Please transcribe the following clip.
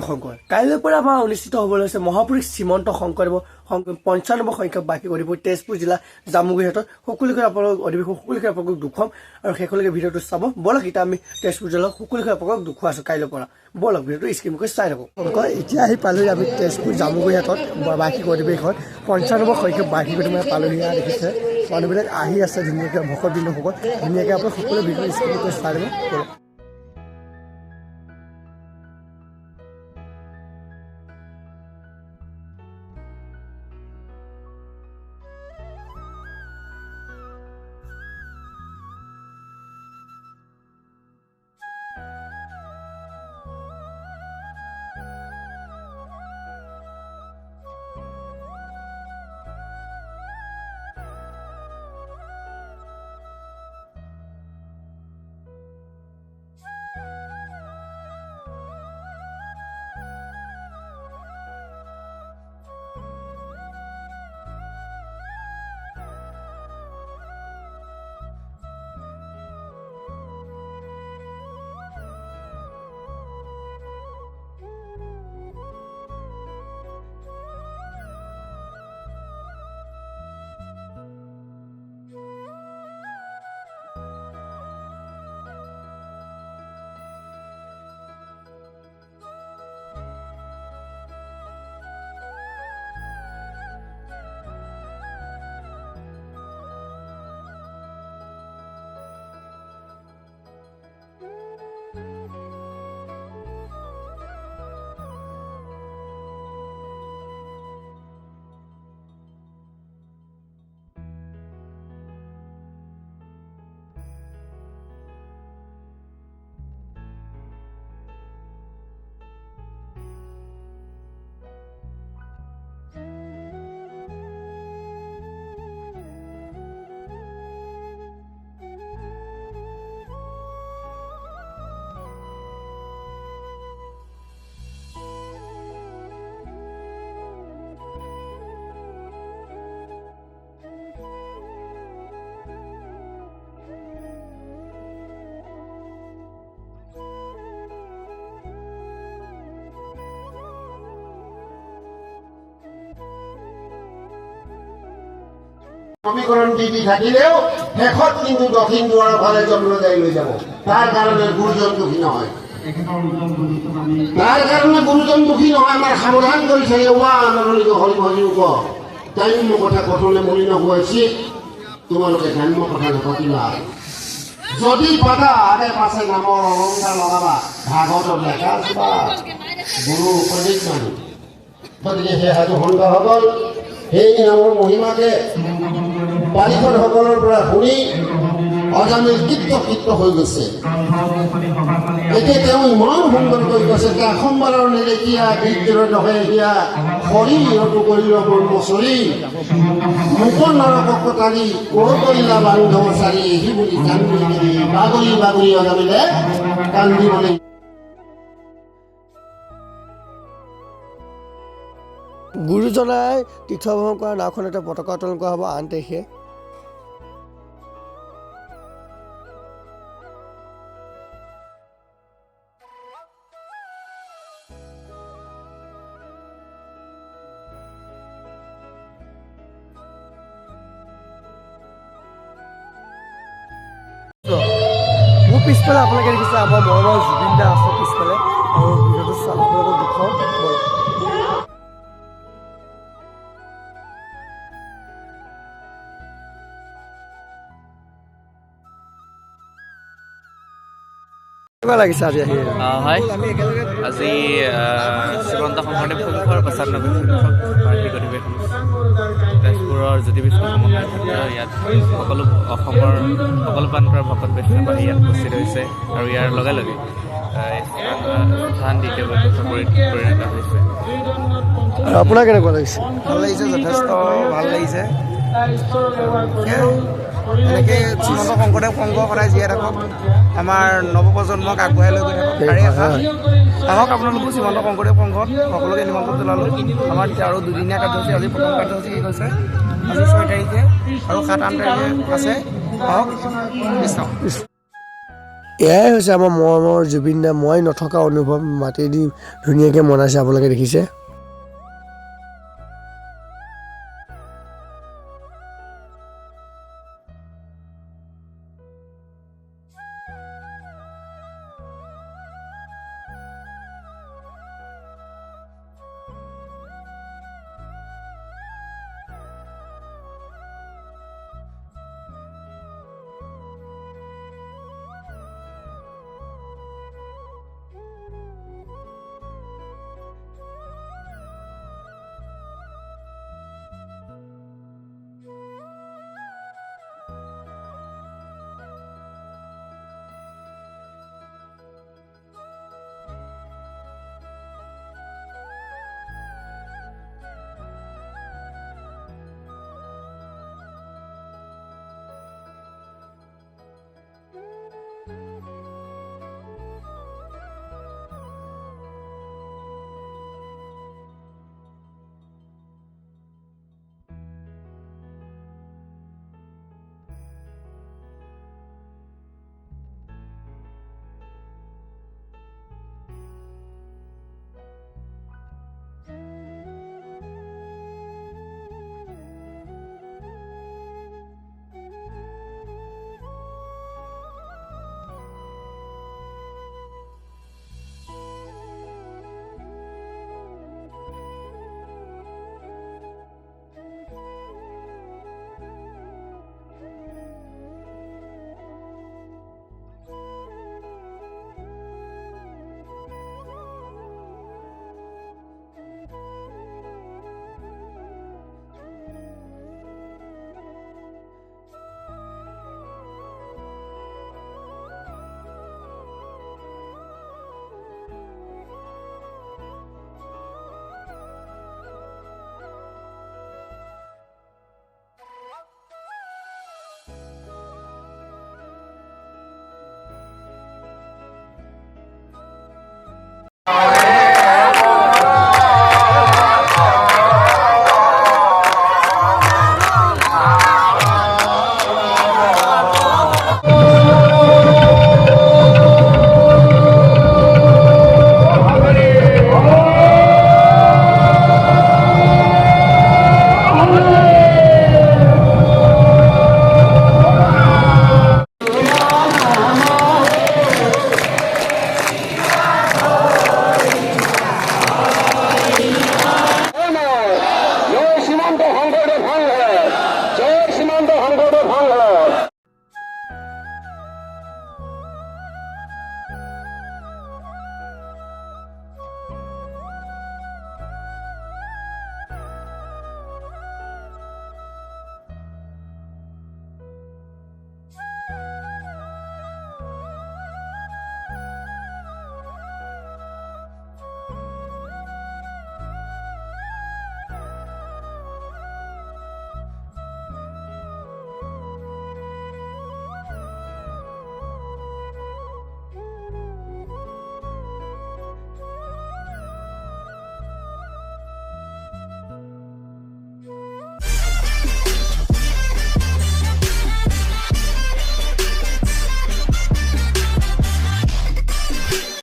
শংকৰ কাইলৈৰ পৰা আমাৰ অনুষ্ঠিত হ'ব লৈছে মহাপুৰুষ শ্ৰীমন্ত শংকৰদেৱ 95 সংখ্যক বাৰ্ষিক অধিৱেশন তেজপুৰ জিলা জামুগুৰিহাটত সকলোকে আপোনালোক অধিৱেশন সকলোকে আপোনালোকক দেখুৱাম আৰু শেষলৈকে ভিডিঅ'টো চাব বলক এতিয়া আমি তেজপুৰ জিলাৰ সকলোকে আপোনালোকক দেখুৱাইছোঁ কাইলৈৰ পৰা বলক ভিডিঅ'টো স্ক্ৰীন কৰি চাই থাকক এতিয়া আহি পালোহি আমি তেজপুৰ জামুগুৰিহাটত বাৰ্ষিক অধিৱেশন 95 সংখ্যক বাৰ্ষিক অধিৱেশন পালোহি দেখিছে মানুহবিলাক আহি আছে ধুনীয়াকৈ ভকত বিন্দুসকল ধুনীয়াকৈ আপোনালোক সকলো ভিডিঅ' স্ক্ৰীন কৰি চাই দিব বলক সমীকৰণ টিভি থাকিলেও শেষত কিন্তু দক্ষিণ দুয়াৰৰ ফালে জন্মদায়ী লৈ যাব তাৰ কাৰণে গুৰুজন দুখী নহয় তাৰ কাৰণে গুৰুজন দুখী নহয় আমাৰ সাৱধান কৰিছে এৱা নৰলিক হৰি ভজিওক তাই মোৰ কথা কথনে মনি নহুৱাইছি তোমালোকে গ্ৰাম্য কথা নকতিবা যদি পাতা আগে পাছে নামৰ অলংকাৰ লগাবা ভাগৱতত লেখা আছে বা গুৰু উপদেশ মানি গতিকে সেই সাধু সন্তসকল সেই নামৰ মহিমাকে বালিকসকলৰ পৰা শুনি অজামিল কীৰ্ত হৈ গৈছে এতিয়া তেওঁ ইমান সুন্দৰকৈ কৈছে যে আসম্বাৰৰ নেদেখীয়া বিদ্যুৰ নহয় এতিয়া শৰীৰতো কৰিল ব্ৰহ্মচৰী মুখৰ নৰকক টানি কৰ কৰিলা বান্ধৱ চাৰি সি বুলি কান্দি বাগৰি বাগৰি অজামিলে কান্দিবলৈ গুৰুজনাই তীৰ্থভ্ৰমণ কৰা নাওখনতে পতাকা উত্তোলন কৰা হ'ব 8 তাৰিখে মোৰ পিছফালে আপোনালোকে দেখিছে আমাৰ মৰমৰ জুবিন দা আছে পিছফালে আৰু ভিডিঅ'টো আপোনালোকক দেখুৱাওঁ কেনেকুৱা লাগিছে আজি আহি হয় আজি শ্ৰীমন্ত শংকৰদেৱ সংঘৰ 95 সংখ্যক বাৰ্ষিক অধিৱেশন তেজপুৰৰ জ্যোতিবিষ্ণু সমন্বয় ক্ষেত্ৰ ইয়াত সকলো অসমৰ সকলো প্ৰান্তৰ ভকত বৈষ্ণৱ আহি ইয়াত উপস্থিত হৈছে আৰু ইয়াৰ লগে লগে স্থান দ্বিতীয় পৰিণত হৈছে আৰু আপোনাৰ কেনেকুৱা লাগিছে ভাল লাগিছে যথেষ্ট ভাল লাগিছে এনেকৈ শ্ৰীমন্ত শংকৰদেৱ সংঘ সদায় জীয়াই থাকক আমাৰ নৱপ্ৰজন্মক আগুৱাই লৈ গৈ থাকক তাৰে আশা আহক আপোনালোকো শ্ৰীমন্ত শংকৰদেৱ সংঘত সকলোকে নিমন্ত্ৰণ জনালোঁ আমাৰ আৰু দুদিনীয়া কাৰ্যসূচী আজি প্ৰথম কাৰ্যসূচী কি কৈছে আজি 6 তাৰিখে আৰু 7-8 তাৰিখে আছে আহক এয়াই হৈছে আমাৰ মৰমৰ জুবিন দা মই নথকা অনুভৱ মাটি দি ধুনীয়াকৈ মনাইছে আপোনালোকে দেখিছে